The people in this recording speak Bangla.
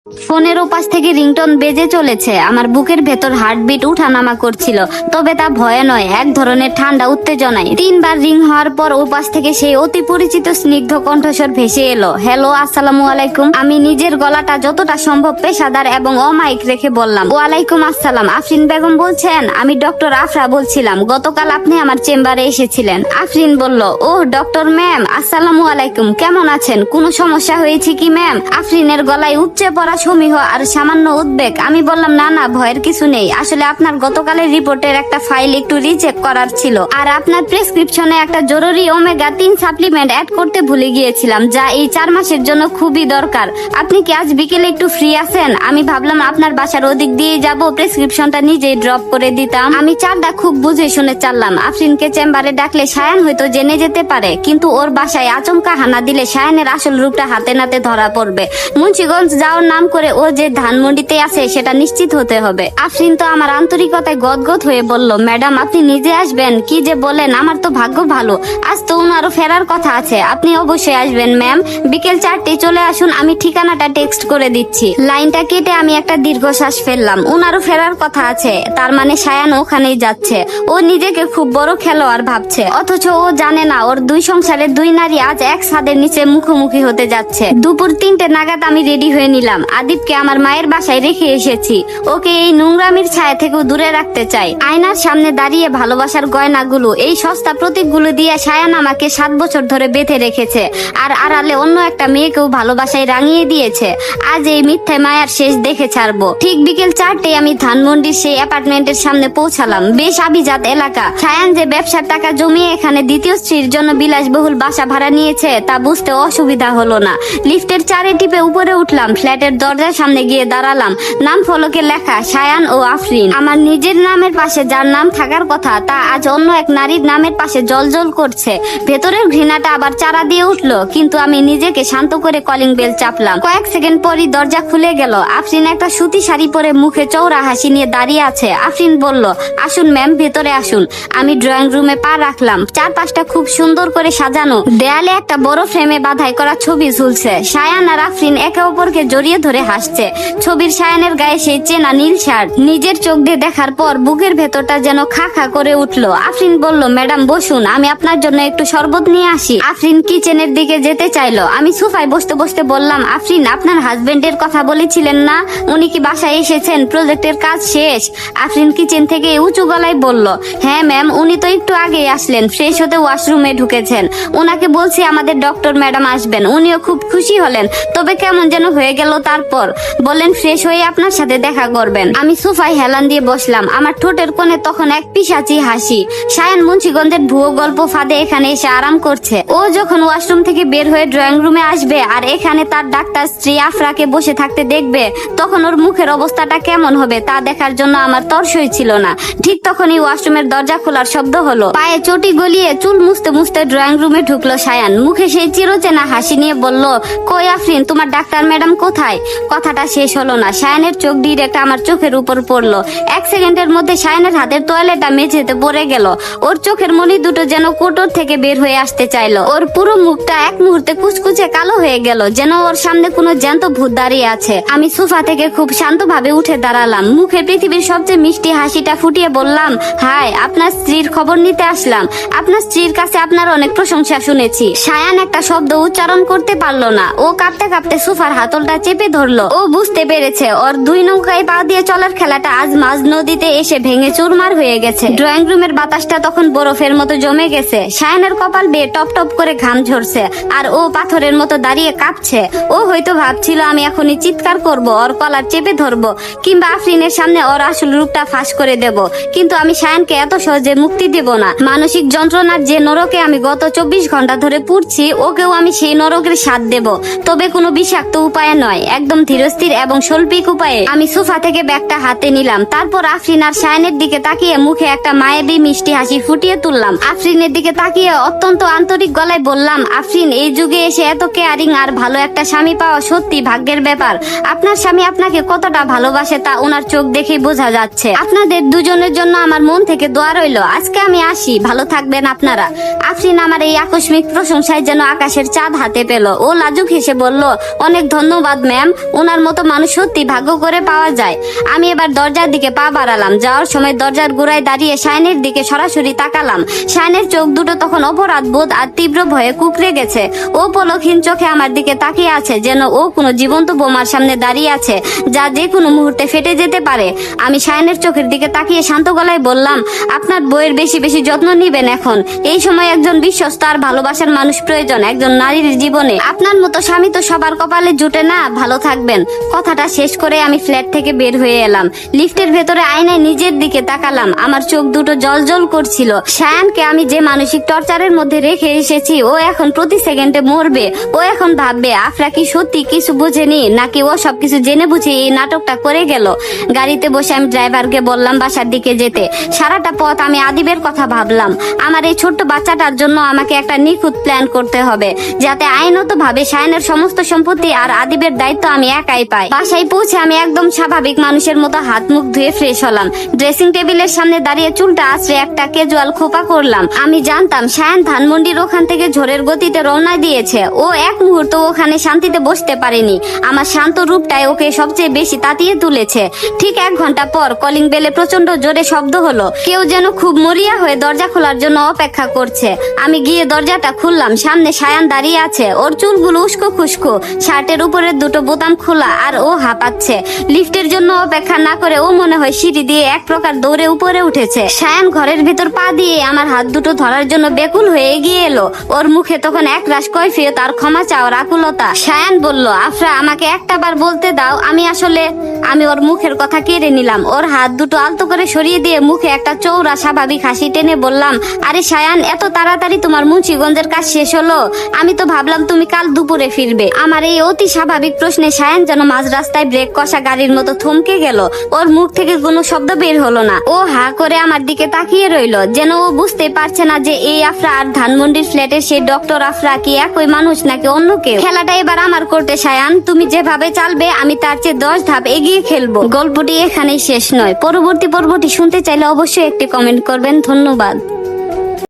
ফোনের ওপাশ থেকে রিংটোন বেজে চলেছে। আমার বুকের ভেতর হার্টবিট উঠানামা করছিল, তবে তা ভয়ে নয়, এক ধরনের ঠান্ডা উত্তেজনায়। 3বার রিং হওয়ার পর ওপাশ থেকে সেই অতি পরিচিত স্নিগ্ধ কণ্ঠস্বর ভেসে এলো, হ্যালো, আসসালামু আলাইকুম। আমি নিজের গলাটা যতটা সম্ভব পেশাদার এবং অমাইক রেখে বললাম, ওয়ালাইকুম আসসালাম। আফরিন বেগম বলছেন? আমি ডক্টর আফরা বলছিলাম, গতকাল আপনি আমার চেম্বারে এসেছিলেন। আফরিন বলল, ওহ ডক্টর ম্যাম, আসসালামু আলাইকুম, কেমন আছেন? কোনো সমস্যা হয়েছে কি ম্যাম? আফরিনের গলায় উপচে পড়া সমীহ আর সামান্য উদ্বেগ। আমি বললাম, না না, ভয়ের কিছু নেই। আসলে আপনার গতকালের রিপোর্টের একটা ফাইল একটু রিচেক করার ছিল, আর আপনার প্রেসক্রিপশনে একটা জরুরি ওমেগা 3 সাপ্লিমেন্ট অ্যাড করতে ভুলে গিয়েছিলাম, যা এই 4 মাসের জন্য খুবই দরকার। আপনি কি আজ বিকেলে একটু ফ্রি আছেন? আমি ভাবলাম আপনার বাসার ওদিক দিয়ে যাব, প্রেসক্রিপশনটা নিজেই ড্রপ করে দিতাম। আমি চারটা খুব বুঝে শুনে চাললাম। আফরিনকে চেম্বারে ডাকলে সায়ান হয়তো জেনে যেতে পারে, কিন্তু ওর বাসায় আচমকা হানা দিলে সায়ানের আসল রূপটা হাতে নাতে ধরা পড়বে। মুন্সিগঞ্জ যাওয়ার নাম করে ও যে ধানমন্ডিতে আছে সেটা নিশ্চিত হতে হবে। আফরিন তো আমার আন্তরিকতায় গদগদ হয়ে বলল, ম্যাডাম আপনি নিজে আসবেন? কি যে বলেন, আমার তো ভাগ্য ভালো, আজ তো ওনারও ফেরার কথা আছে। আপনি অবশ্যই আসবেন ম্যাম, বিকেল 4টায় চলে আসুন, আমি ঠিকানাটা টেক্সট করে দিচ্ছি। লাইনটা কেটে আমি একটা দীর্ঘশ্বাস ফেললাম। ওনারও ফেরার কথা আছে, তার মানে সায়ান ওখানেই যাচ্ছে। ও নিজেকে খুব বড় খেলোয়াড় ভাবছে, অথচ ও জানে না ওর 2 সংসারের 2 নারী আজ এক ছাদের নিচে মুখোমুখি হতে যাচ্ছে। দুপুর 3টে নাগাদ আমি রেডি হয়ে নিলাম। আদিবকে আমার মায়ের বাসায় রেখে এসেছি, ওকে এই নোংরামির ছায়া থেকেও দূরে রাখতে চাই। আয়নার সামনে দাঁড়িয়ে ভালোবাসার গয়নাগুলো, এই সস্তা প্রতীকগুলো দিয়ে সায়ান আমাকে 7 বছর ধরে বেঁধে রেখেছে, আর আড়ালে অন্য একটা মেয়েকেও ভালোবাসায় রাঙিয়ে দিয়েছে। আজ এই মিথ্যে মায়ার শেষ দেখে ছাড়বো। ঠিক বিকেল 4টায় আমি ধানমন্ডির সেই অ্যাপার্টমেন্টের সামনে পৌঁছালাম। বেশ আভিজাত এলাকা। সায়ান যে ব্যবসার টাকা জমিয়ে এখানে দ্বিতীয় স্ত্রীর জন্য বিলাসবহুল বাসা ভাড়া নিয়েছে তা বুঝতে অসুবিধা হলো না। লিফটের 4 টিপে উপরে উঠলাম, ফ্ল্যাটের দরজার সামনে গিয়ে দাঁড়ালাম। নাম ফলকে লেখা সায়ান ও আফরিন। আমার নিজের নামের পাশে যার নাম থাকার কথা, তা আজ অন্য এক নারীর নামের পাশে জলজল করছে। ভেতরের ঘৃণাটা আবার চারা দিয়ে উঠলো, কিন্তু আমি নিজেকে শান্ত করে কলিং বেল চাপলাম। কয়েক সেকেন্ড পরই দরজা খুলে গেল। আফরিন একটা সুতি শাড়ি পরে মুখে চৌড়া হাসি নিয়ে দাঁড়িয়ে আছে। আফরিন বলল, আসুন ম্যাম, ভেতরে আসুন। আমি ড্রয়িং রুমে পা রাখলাম। চারপাশটা খুব সুন্দর করে সাজানো, দেয়ালে একটা বড় ফ্রেমে বাঁধাই করা ছবি ঝুলছে। সায়ান আর আফরিন একে অপরকে জড়িয়ে ধরে হাসছে। ছবির সায়ানের গায়ে সেই চেনা নীল শার্ট। নিজের চোখ দিয়ে দেখার পর বুকের ভেতরটা যেন খা খা করে উঠলো। আফরিন বলল, ম্যাডাম বসুন, আমি আপনার জন্য একটু শরবত নিয়ে আসি। আফরিন কিচেনের দিকে যেতে চাইলো। আমি সোফায় বসতে বসতে বললাম, আফরিন আপনার হাজবেন্ডের কথা বলেছিলেন না, উনি কি বাসায় এসেছেন? প্রজেক্টের কাজ শেষ? আফরিন কিচেন থেকে উঁচু গলায় বলল, হ্যাঁ ম্যাম, উনি তো একটু আগেই আসলেন, ফ্রেশ হতে ওয়াশরুমে ঢুকেছেন। ওনাকে বলছি আমাদের ডক্টর ম্যাডাম আসবেন, উনিও খুব খুশি হলেন, তবে কেমন যেন হয়ে গেল। তারপর বললেন ফ্রেশ হয়ে আপনার সাথে দেখা করবেন। আমি সোফায় হেলান দিয়ে বসলাম। আমার ঠোঁটের কোণে তখন এক পিশাচি হাসি। সায়ান মুন্সিগঞ্জের ভুয়ো গল্প ফাঁদে এখানে এসে আরাম করছে। ও যখন ওয়াশরুম থেকে বের হয়ে ড্রয়িং রুমে আসবে আর এখানে তার ডাক্তার স্ত্রী আফরাকে বসে থাকতে দেখবে, তখন ওর মুখের অবস্থাটা কেমন হবে তা দেখার জন্য আমার তর্সই ছিল না। ঠিক তখনই ওয়াশরুমের দরজা খোলার শব্দ হলো। পায়ে চটি গলিয়ে চুল মুছতে মুছতে ড্রয়িং রুমে ঢুকলো সায়ান। মুখে সেই চিরচেনা হাসি নিয়ে বলল, কই আফরিন, তোমার ডাক্তার ম্যাডাম কোথায়? কথাটা শেষ হলো না, সায়ানের চোখ ডিরেক্ট আমার চোখের উপর পড়লো। 1 সেকেন্ডের মধ্যে সায়ানের হাতের তোয়ালেটা মেঝেতে পড়ে গেল। ওর চোখের মনি দুটো যেন কোটর থেকে বের হয়ে আসতে চাইলো। ওর পুরো মুখটা এক মুহূর্তে কুচকুচে কালো হয়ে গেল, যেন ওর সামনে কোনো জ্যান্ত ভূত দাঁড়িয়ে আছে। আমি সোফা থেকে খুব শান্তভাবে উঠে দাঁড়ালাম। মুখে পৃথিবীর সবচেয়ে মিষ্টি হাসিটা ফুটিয়ে বললাম, হাই, আপনার স্ত্রীর খবর নিতে আসলাম। আপনার স্ত্রীর কাছে আপনার অনেক প্রশংসা শুনেছি। সায়ান একটা শব্দ উচ্চারণ করতে পারলো না। ও কাঁপতে কাঁপতে সোফার হাতলটা চেপে ধরলো। ও বুঝতে পেরেছে ওর 2 নৌকায় পা দিয়ে চলার খেলাটা আজ মাঝ নদীতে এসে ভেঙে চুরমার হয়ে গেছে। ড্রয়িং রুমের বাতাসটা তখন বরফের মতো জমে গেছে। সায়ানের কপাল বেয়ে টপ টপ করে ঘাম ঝরছে, আর ও পাথরের মতো দাঁড়িয়ে কাঁপছে। ও হয়তো ভাবছিল আমি এখনই চিৎকার করব, ওর কলার চেপে ধরবো, কিংবা আফরিনের সামনে ওর আসল রূপটা ফাঁস করে দেব। কিন্তু আমি সায়ানকে এত সহজে মুক্তি দেব না। মানসিক যন্ত্রণার যে নরকে আমি গত 24 ঘন্টা ধরে পুড়ছি, ওকেও আমি সেই নরকের স্বাদ দেব, তবে কোনো বিষাক্ত উপায়ে নয়, একদম ধীরস্থির এবং শৈল্পিক উপায়ে। আমি সোফা থেকে ব্যাগটা হাতে নিলাম। তারপর আফরিন আর সায়ানের দিকে তাকিয়ে মুখে একটা মায়াবী মিষ্টি হাসি ফুটিয়ে তুললাম। আফরিনের দিকে তাকিয়ে অত্যন্ত আন্তরিক গলায় বললাম, আফরিন, এই যুগে এসে এত কেয়ারিং আর ভালো একটা স্বামী পাওয়া সত্যি ভাগ্যের ব্যাপার। আপনার স্বামী আপনাকে কতটা ভালোবাসে তা ওনার চোখ দেখেই বোঝা যাচ্ছে। আপনাদের দুজনের জন্য আমার মন থেকে দোয়া রইল। আজকে আমি আসি, ভালো থাকবেন আপনারা। আফরিন আমার এই আকস্মিক প্রশংসায় যেন আকাশের চাঁদ হাতে পেল। ও লাজুক হেসে বলল, অনেক ধন্যবাদ ম্যাম, ম্যাম, ওনার মতো মানুষ সত্যি ভাগ্য করে পাওয়া যায়। আমি এবার দরজার দিকে পা বাড়ালাম। যাওয়ার সময় দরজার গোড়ায় দাঁড়িয়ে শাইনের দিকে সরাসরি তাকালাম। শাইনের চোখ দুটো তখন অপরাধ বোধ আর তীব্র ভয়ে কুকড়ে গেছে। ও পলকহীন চোখে আমার দিকে তাকিয়ে আছে, যেন ও কোনো জীবন্ত বোমার সামনে দাঁড়িয়ে আছে, যা যে কোনো মুহূর্তে ফেটে যেতে পারে। আমি শাইনের চোখের দিকে তাকিয়ে শান্ত গলায় বললাম, আপনার বইয়ের বেশি বেশি যত্ন নিবেন। এখন এই সময় একজন বিশ্বস্ত আর ভালোবাসার মানুষ প্রয়োজন একজন নারীর জীবনে। আপনার মতো স্বামী তো সবার কপালে জুটে না। ভালো থাকবেন। কথাটা শেষ করে আমি ফ্ল্যাট থেকে বের হয়ে এলাম। লিফটের ভেতরে আয়নায় নিজের দিকে তাকালাম। আমার চোখ দুটো জলজল করছিল। শায়ানকে আমি যে মানসিক টর্চারের মধ্যে রেখে এসেছি, ও এখন প্রতি সেকেন্ডে মরবে। ও এখন ভাববে আফরা কি সত্যি কিছু বুঝেনি, নাকি ও সবকিছু জেনে বুঝে এই নাটকটা করে গেল। গাড়িতে বসে আমি ড্রাইভারকে বললাম বাসার দিকে যেতে। সারাটা পথ আমি আদিবের কথা ভাবলাম। আমার এই ছোট্ট বাচ্চাটার জন্য আমাকে একটা নিখুঁত প্ল্যান করতে হবে, যাতে আইনত ভাবে শায়নের সমস্ত সম্পত্তি আর আদিবের দায়িত্ব আমি একাই পাই। বাসায় পৌঁছে আমি একদম স্বাভাবিক মানুষের মতো হাত মুখ ধুয়ে ফ্রেশ হলাম। ড্রেসিং টেবিলের সামনে দাঁড়িয়ে চুলটা আছড়ে একটা ক্যাজুয়াল খোপা করলাম। আমি জানতাম শায়ান ধানমন্ডির ওখান থেকে ঝড়ের গতিতে রওনা দিয়েছে। ও এক মুহূর্ত ওখানে শান্তিতে বসতে পারেনি। আমার শান্ত রূপটাই ওকে সবচেয়ে বেশি তাতিয়ে তুলেছে। ঠিক 1 ঘন্টা পর কলিং বেলে প্রচন্ড জোরে শব্দ হলো। কেউ যেন খুব মরিয়া হয়ে দরজা খোলার জন্য অপেক্ষা করছে। আমি গিয়ে দরজাটা খুললাম। সামনে শায়ান দাঁড়িয়ে আছে। ওর চুলগুলো উস্কো খুস্কো, শার্টের উপরের দুটো বোতাম খোলা, আর ও হাঁপাচ্ছে। লিফটের জন্য অপেক্ষা না করে ও মনে হয় সিঁড়ি দিয়ে এক প্রকার দৌড়ে উপরে উঠেছে। শায়ান ঘরের ভিতর পা দিয়ে আমার হাত দুটো ধরার জন্য বেকুল হয়ে এগিয়ে এলো। ওর মুখে তখন এক রাশ কৈফিয়ত আর ক্ষমা চাওয়ার আকুলতা। শায়ান বলল, আফরা, আমাকে একটাবার বলতে দাও। আমি ওর মুখের কথা কেড়ে নিলাম। ওর হাত দুটো আলতো করে সরিয়ে দিয়ে মুখে একটা চৌড়া স্বাভাবিক হাসি টেনে বললাম, আরে শায়ান, এত তাড়াতাড়ি তোমার মুন্সিগঞ্জের কাজ শেষ হলো? আমি তো ভাবলাম তুমি কাল দুপুরে ফিরবে। আমার এই অতি স্বাভাবিক প্রশ্নে শায়ান যেন মাঝ রাস্তায় ব্রেক কষা গাড়ির মতো থমকে গেল। ওর মুখ থেকে কোনো শব্দ বের হলো না। ও হা করে আমার দিকে তাকিয়ে রইল, যেন ও বুঝতে পারছে না যে এই আফরা আর ধানমন্ডির ফ্ল্যাটের সেই ডক্টর আফরা কি একই মানুষ নাকি অন্য কেউ। খেলাটা এবার আমার করতে শায়ান। তুমি যেভাবে চালবে আমি তার চেয়ে 10 ধাপ এগিয়ে খেলবো। গল্পটি এখানেই শেষ নয়। পরবর্তী পর্বটি শুনতে চাইলে অবশ্যই একটি কমেন্ট করবেন। ধন্যবাদ।